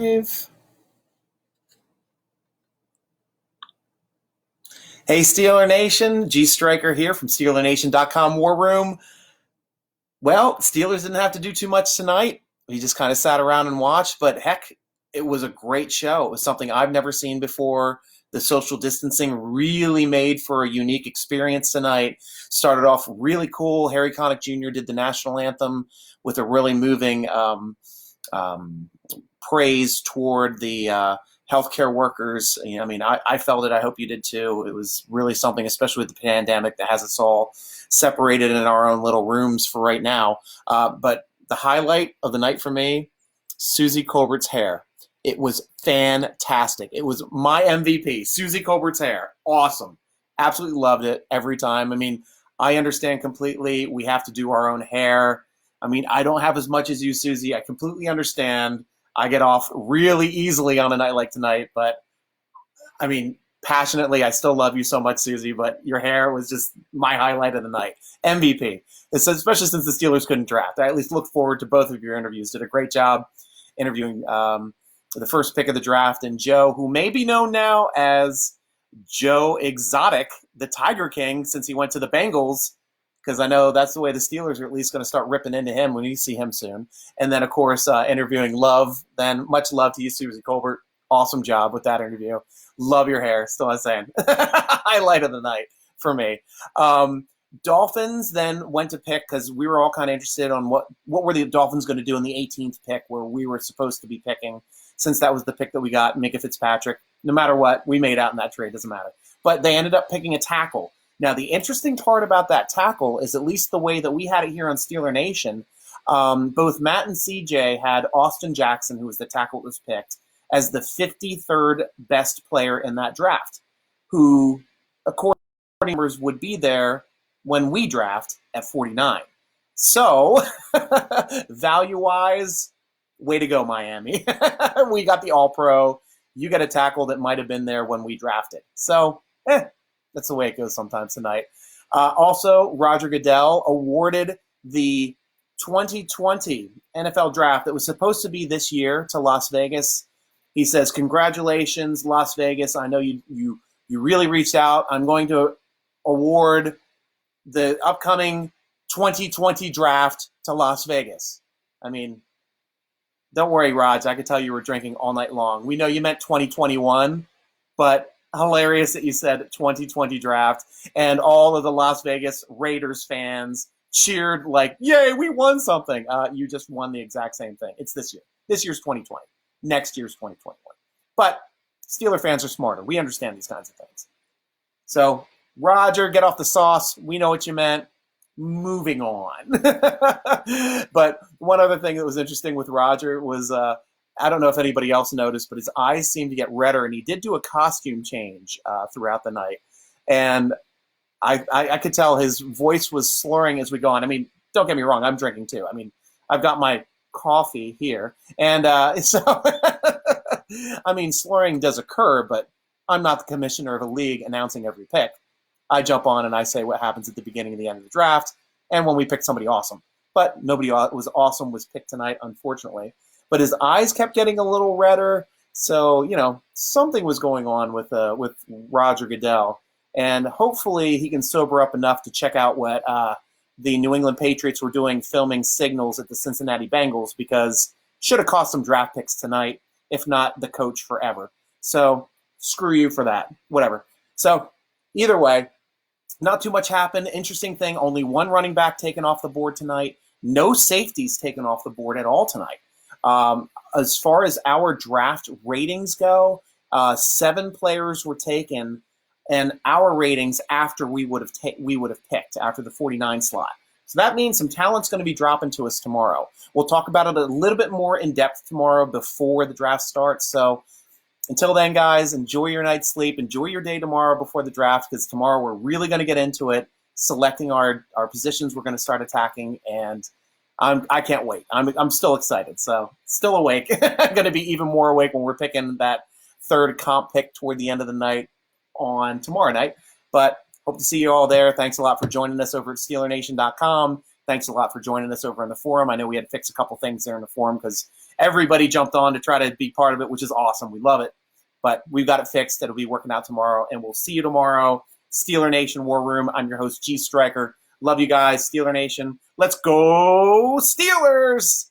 Hey, Steeler Nation, G Striker here from SteelerNation.com War Room. Well, Steelers didn't have to do too much tonight. We just kind of sat around and watched, but heck, it was a great show. It was something I've never seen before. The social distancing really made for a unique experience tonight. Started off really cool. Harry Connick Jr. did the national anthem with a really moving um, praise toward the healthcare workers. I mean, I felt it. I hope you did too. It was really something, especially with the pandemic, that has us all separated in our own little rooms for right now. But the highlight of the night for me, Susie Colbert's hair. It was fantastic. It was my MVP. Susie Colbert's hair. Awesome. Absolutely loved it every time. I mean, I understand completely. We have to do our own hair. I mean, I don't have as much as you, Susie. I completely understand. I get off really easily on a night like tonight, but I mean, passionately, I still love you so much, Susie, but your hair was just my highlight of the night. MVP. Especially since the Steelers couldn't draft. I at least look forward to both of your interviews. Did a great job interviewing the first pick of the draft, and Joe, who may be known now as Joe Exotic, the Tiger King, since he went to the Bengals, because I know that's the way the Steelers are at least going to start ripping into him when you see him soon. And then, of course, interviewing Love. Then much love to you, Susie Colbert. Awesome job with that interview. Love your hair. Still not saying. Highlight of the night for me. Dolphins then went to pick because we were all kind of interested on what were the Dolphins going to do in the 18th pick where we were supposed to be picking, since that was the pick that we got, Minka Fitzpatrick. No matter what, we made out in that trade. Doesn't matter. But they ended up picking a tackle. Now, the interesting part about that tackle is, at least the way that we had it here on Steeler Nation, both Matt and CJ had Austin Jackson, who was the tackle that was picked, as the 53rd best player in that draft, who, according to numbers, would be there when we draft at 49. So, value-wise, way to go, Miami. We got the All-Pro. You got a tackle that might have been there when we drafted. So, that's the way it goes sometimes tonight. Also, Roger Goodell awarded the 2020 NFL draft that was supposed to be this year to Las Vegas. He says, "Congratulations, Las Vegas. I know you really reached out. I'm going to award the upcoming 2020 draft to Las Vegas." I mean, don't worry, Raj. I could tell you were drinking all night long. We know you meant 2021, but hilarious that you said 2020 draft, and all of the Las Vegas Raiders fans cheered like, "Yay, we won something." You just won the exact same thing. It's this year. This year's 2020. Next year's 2021. But Steeler fans are smarter. We understand these kinds of things. So, Roger, get off the sauce. We know what you meant. Moving on. But one other thing that was interesting with Roger was, I don't know if anybody else noticed, but his eyes seemed to get redder, and he did do a costume change throughout the night. And I could tell his voice was slurring as we go on. I mean, don't get me wrong, I'm drinking too. I mean, I've got my coffee here. And so, I mean, slurring does occur, but I'm not the commissioner of a league announcing every pick. I jump on and I say what happens at the beginning and the end of the draft, and when we pick somebody awesome. But nobody was awesome was picked tonight, unfortunately. But his eyes kept getting a little redder, so something was going on with Roger Goodell, and hopefully he can sober up enough to check out what the New England Patriots were doing, filming signals at the Cincinnati Bengals, because should have cost some draft picks tonight, if not the coach forever. So screw you for that. Whatever. So either way, not too much happened. Interesting thing, only one running back taken off the board tonight. No safeties taken off the board at all tonight. As far as our draft ratings go, 7 players were taken, and our ratings after we would have picked after the 49 slot. So that means some talent's going to be dropping to us tomorrow. We'll talk about it a little bit more in depth tomorrow before the draft starts. So until then, guys, enjoy your night's sleep. Enjoy your day tomorrow before the draft, because tomorrow we're really going to get into it, selecting our positions we're going to start attacking, and I can't wait. I'm still excited. So still awake. I'm going to be even more awake when we're picking that third comp pick toward the end of the night on tomorrow night. But hope to see you all there. Thanks a lot for joining us over at SteelerNation.com. Thanks a lot for joining us over on the forum. I know we had to fix a couple things there in the forum because everybody jumped on to try to be part of it, which is awesome. We love it. But we've got it fixed. It'll be working out tomorrow, and we'll see you tomorrow. Steeler Nation War Room. I'm your host, G Striker. Love you guys, Steeler Nation. Let's go, Steelers!